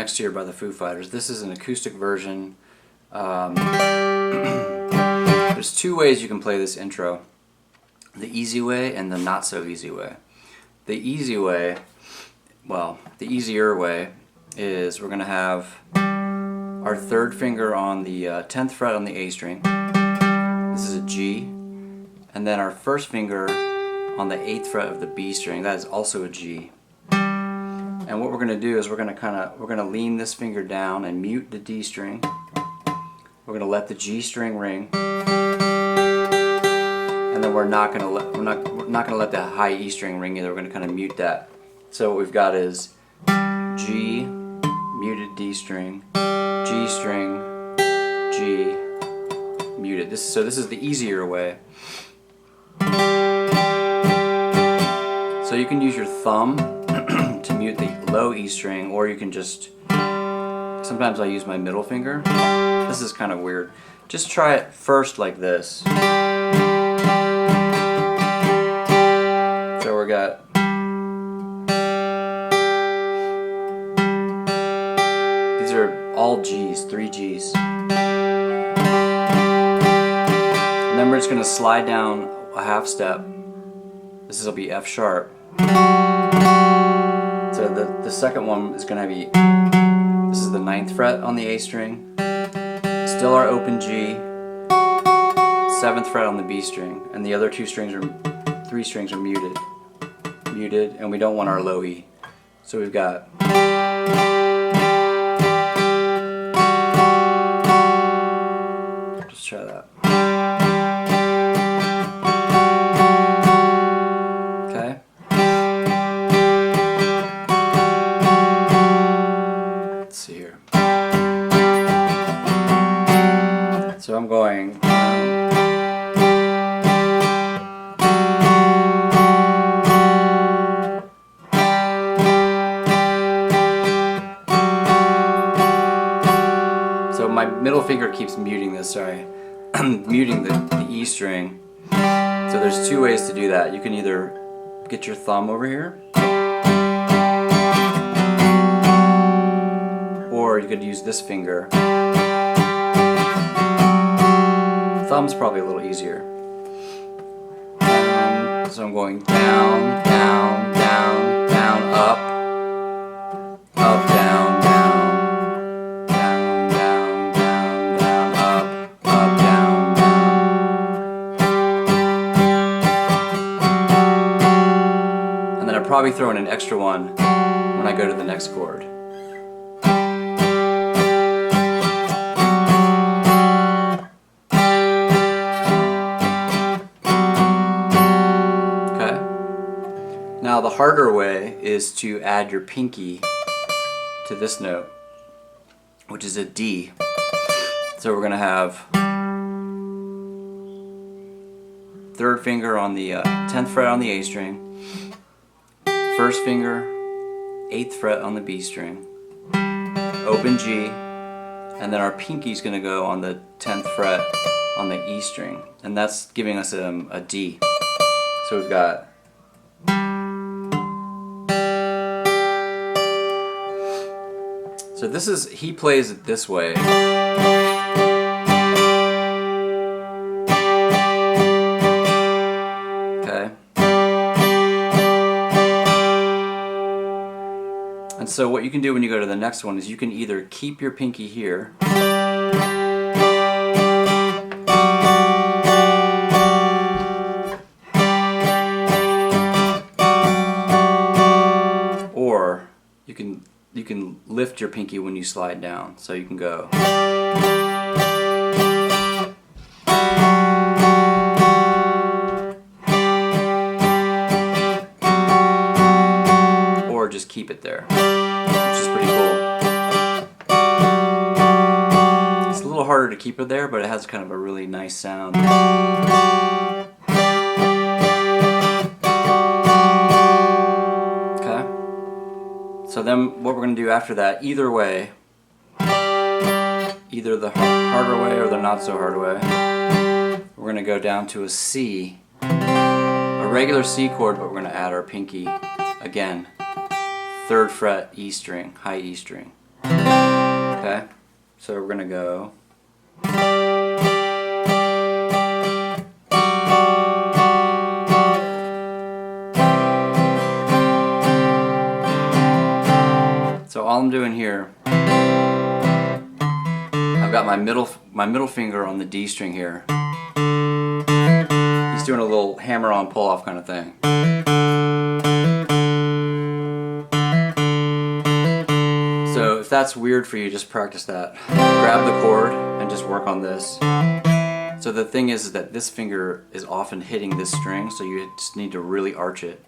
Next Year by the Foo Fighters. This is an acoustic version. There's two ways you can play this intro. The easy way and the not so easy way. The easy way, well, the easier way is we're going to have our third finger on the 10th fret on the A string. This is a G. And then our first finger on the 8th fret of the B string. That is also a G. And what we're going to do is we're going to lean this finger down and mute the D string. We're going to let the G string ring, and then we're not going to let the high E string ring either. We're going to kind of mute that. So what we've got is G, muted D string, G string, G, muted. So this is the easier way. So you can use your thumb to mute the low E string, or you can just, sometimes I use my middle finger. This is kind of weird. Just try it first like this. So we got, these are all G's, 3 G's. And then we're just going to slide down a half step. This will be F sharp. So the second one is going to be, this is the 9th fret on the A string, still our open G, 7th fret on the B string, and the other three strings are muted, and we don't want our low E. So we've got, just try that. So I'm going so my middle finger keeps muting this, sorry. Muting the E string. So there's two ways to do that. You can either get your thumb over here, or you could use this finger. Thumb's probably a little easier. So I'm going down, down, down, down, up, up, down, down, down, down, down, down, up, down, down. And then I'd probably throw in an extra one when I go to the next chord. Now the harder way is to add your pinky to this note, which is a D. So we're going to have third finger on the 10th fret on the A string, first finger, 8th fret on the B string, open G, and then our pinky is going to go on the 10th fret on the E string, and that's giving us a D. So we've got, so this is, he plays it this way. Okay. And so what you can do when you go to the next one is you can either keep your pinky here, or you can lift your pinky when you slide down. So you can go, or just keep it there, which is pretty cool. It's a little harder to keep it there, but it has kind of a really nice sound. So then what we're going to do after that, either way, either the harder way or the not so hard way, we're going to go down to a C, a regular C chord, but we're going to add our pinky again, 3rd fret E string, high E string. Okay, so we're gonna go. So all I'm doing here, I've got my middle finger on the D string here. He's doing a little hammer-on pull-off kind of thing. So if that's weird for you, just practice that. Grab the chord and just work on this. So the thing is that this finger is often hitting this string, so you just need to really arch it.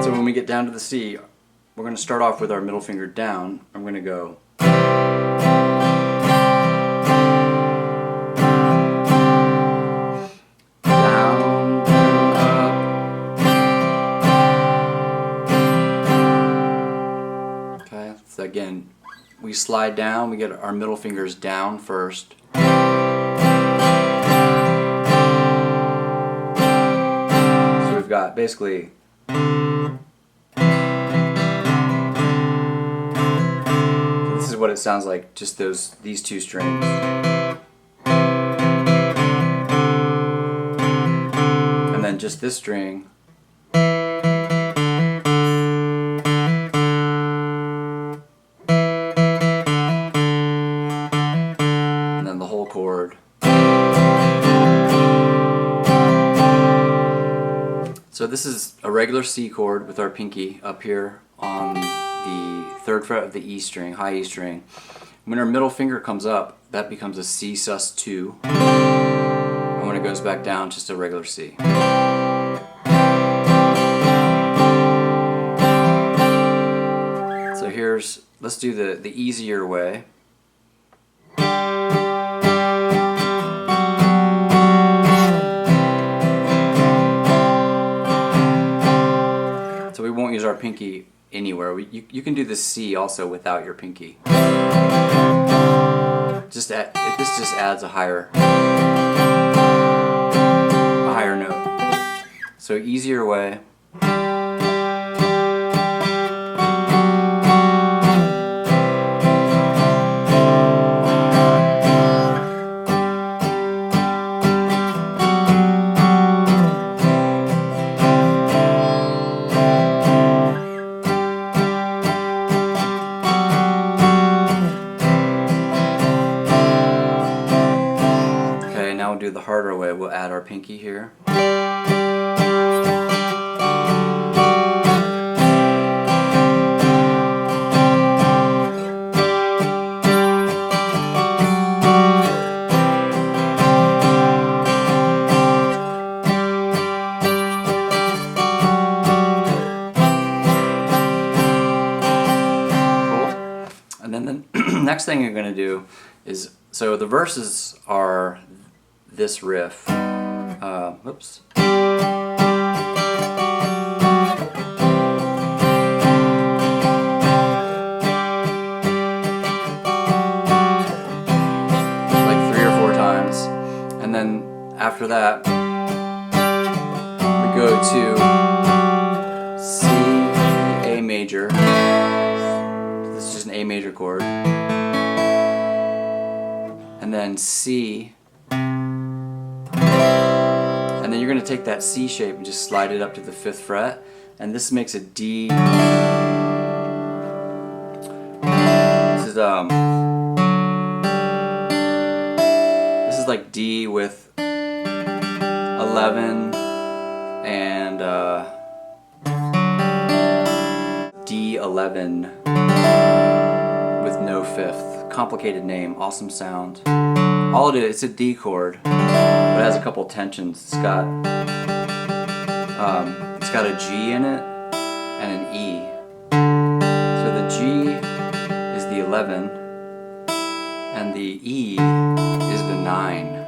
So when we get down to the C, we're going to start off with our middle finger down. I'm going to go. So again, we slide down, we get our middle fingers down first. So we've got basically so this is what it sounds like, just these two strings. And then just this string. Chord. So this is a regular C chord with our pinky up here on the 3rd fret of the E string, high E string. When our middle finger comes up, that becomes a C sus2, and when it goes back down, just a regular C. So let's do the easier way. So we won't use our pinky anywhere. You can do the C also without your pinky. This just adds a higher note. So easier way. Now we'll do the harder way. We'll add our pinky here. Cool. And then the next thing you're going to do is, so the verses are this riff. Whoops. Like 3 or 4 times. And then after that, we go to C, A major. This is just an A major chord. And then C. And then you're going to take that C shape and just slide it up to the 5th fret, and this makes a D. This is like D with 11 and D11 with no 5th. Complicated name, awesome sound. All it is, it's a D chord, but it has a couple tensions. It's got a G in it and an E. So the G is the 11, and the E is the 9.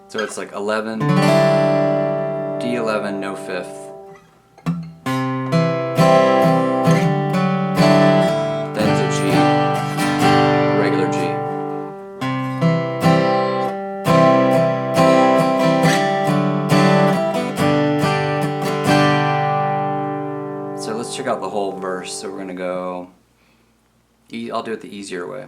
So it's like 11, D11, no 5th. Then to G, regular G. check out the whole verse. So we're gonna go. I'll do it the easier way.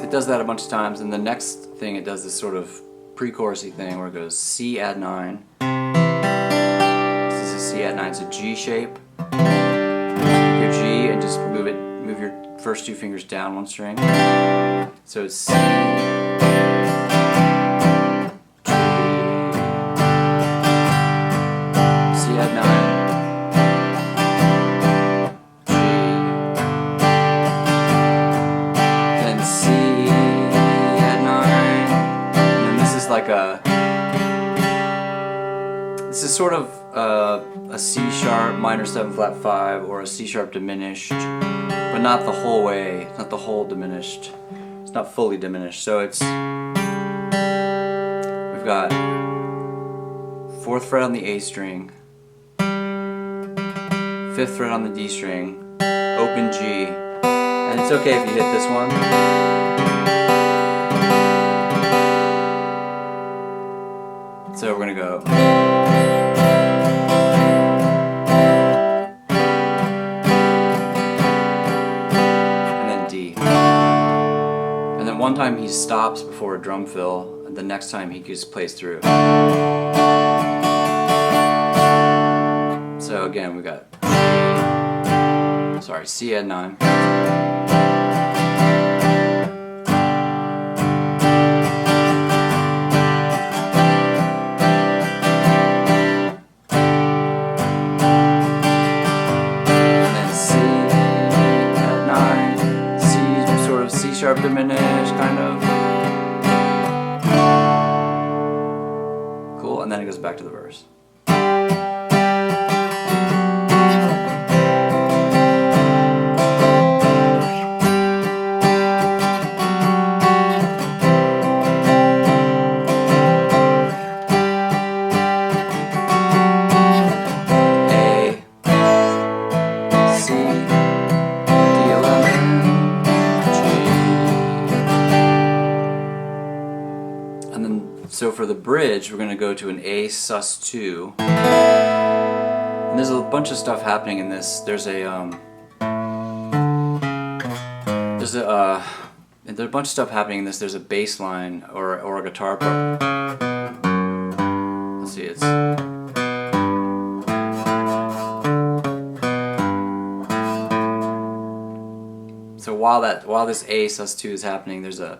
It does that a bunch of times, and the next thing it does this sort of pre-chorusy thing where it goes C add 9. This is a C add 9, it's a G shape. Your G and just move your first two fingers down one string. So it's C, G, C add 9. This is sort of a C sharp minor 7 flat 5 or a C sharp diminished, but not the whole way, not the whole diminished. It's not fully diminished. So we've got 4th fret on the A string, 5th fret on the D string, open G, and it's okay if you hit this one. So we're gonna go. And then D. And then one time he stops before a drum fill, and the next time he just plays through. So again, we got C add 9. Sharp diminished, kind of. Cool, and then it goes back to the verse. So for the bridge, we're going to go to an A sus2, and there's a bunch of stuff happening in this. There's a bunch of stuff happening in this. There's a bass line or a guitar part. Let's see, it's so while this A sus2 is happening, there's a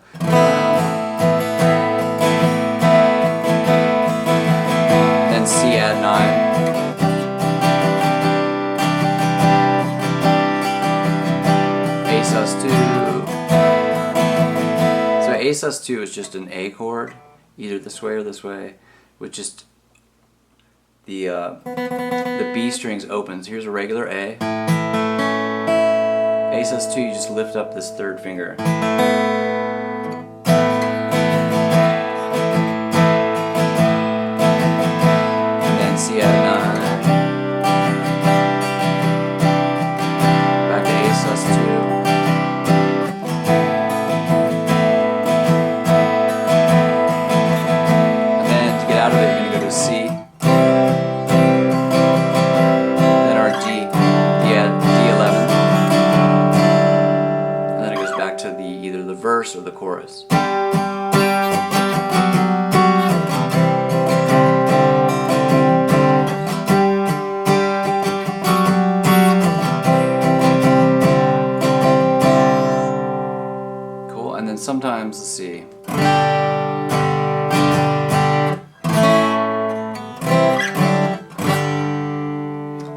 C add 9. A sus2. So A sus2 is just an A chord, either this way or this way, with just the B strings open. So here's a regular A. A sus2, you just lift up this 3rd finger. C add 9. Back to A sus2. And then to get out of it, you're going to go to C. Then our D add D11. And then it goes back to either the verse or the chorus. cool. And then sometimes, let's see.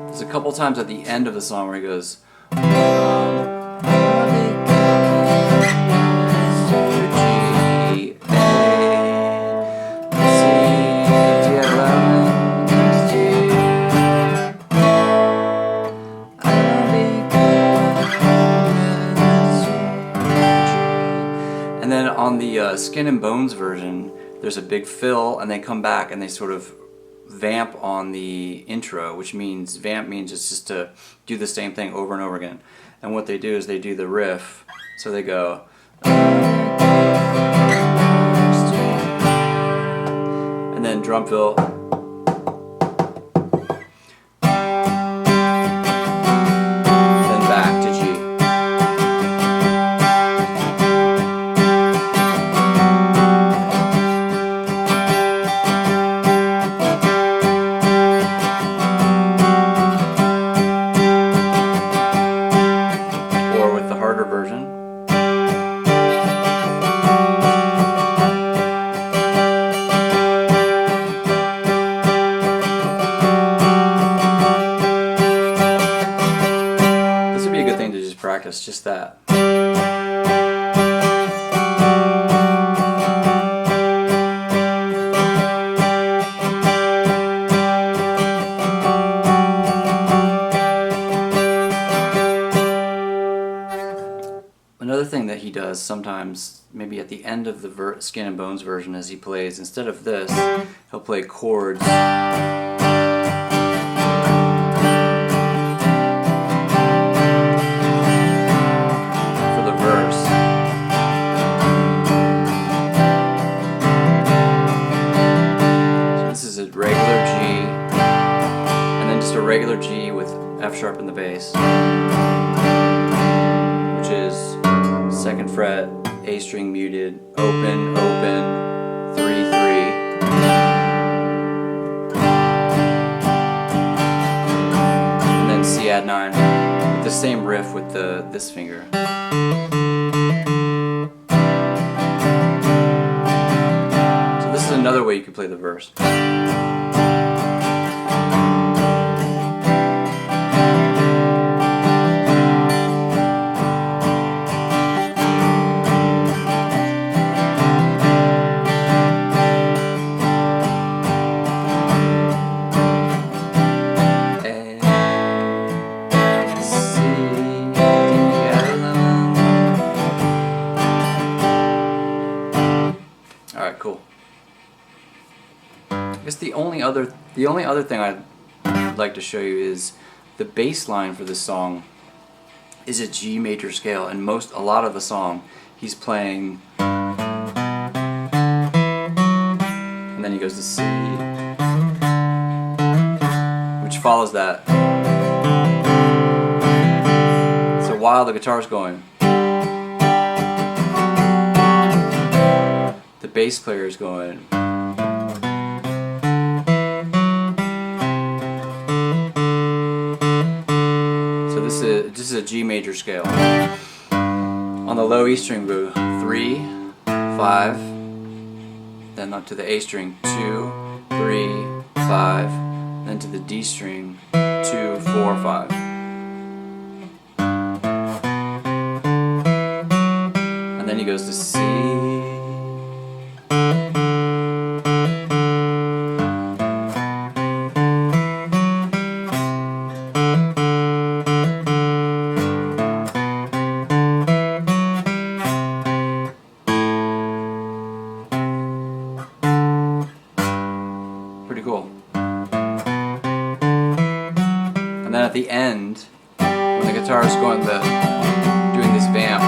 There's a couple times at the end of the song where he goes, and then on the Skin and Bones version, there's a big fill, and they come back and they sort of vamp on the intro, which means vamp means it's just to do the same thing over and over again. And what they do is they do the riff, so they go, and then drum fill, then back to G. Version. This would be a good thing to just practice, just that. Another thing that he does sometimes, maybe at the end of the Skin and Bones version, is he plays, instead of this, he'll play chords for the verse. So this is a regular G, and then just a regular G with F sharp in the bass, which is 2nd fret, A string muted, open, open, 3, 3. And then C add 9 with the same riff with this finger. So this is another way you could play the verse. Alright, cool. I guess the only other thing I'd like to show you is the bass line for this song is a G major scale, and a lot of the song he's playing, and then he goes to C, which follows that. So while the guitar's going, the bass player is going. So this is a G major scale. On the low E string, we go 3, 5, then up to the A string, 2, 3, 5, then to the D string, 2, 4, 5. And then he goes to C. Pretty cool. And then at the end, when the guitar is doing this vamp,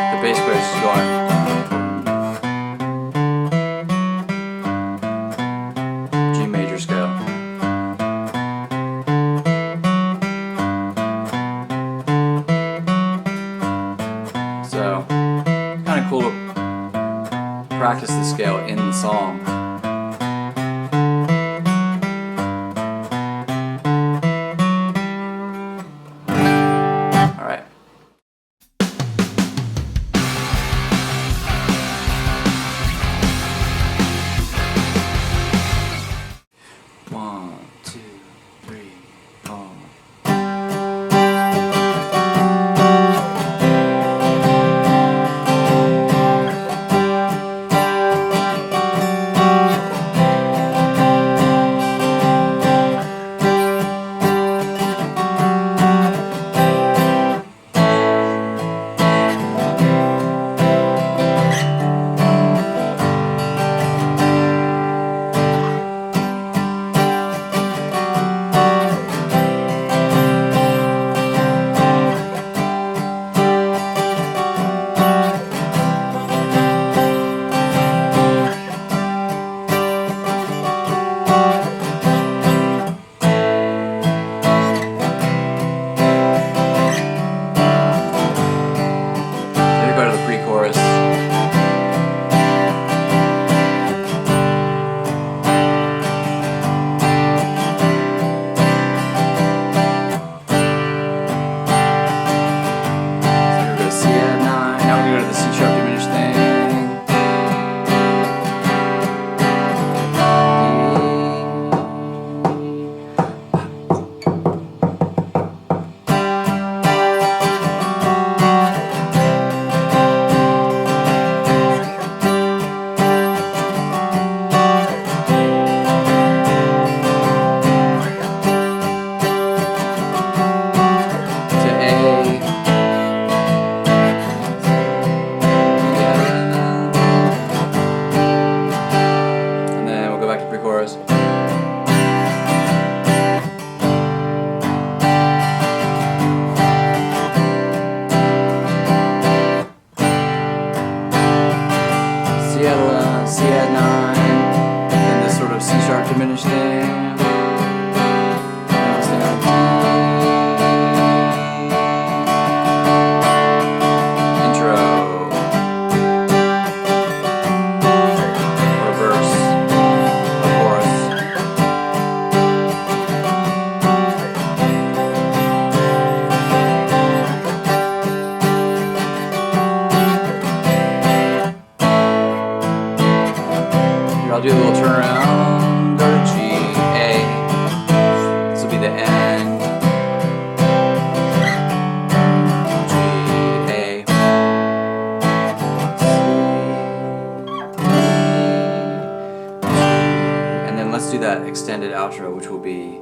the bass player is just going. G major scale. So, kind of cool to practice the scale in the song. extended outro, which will be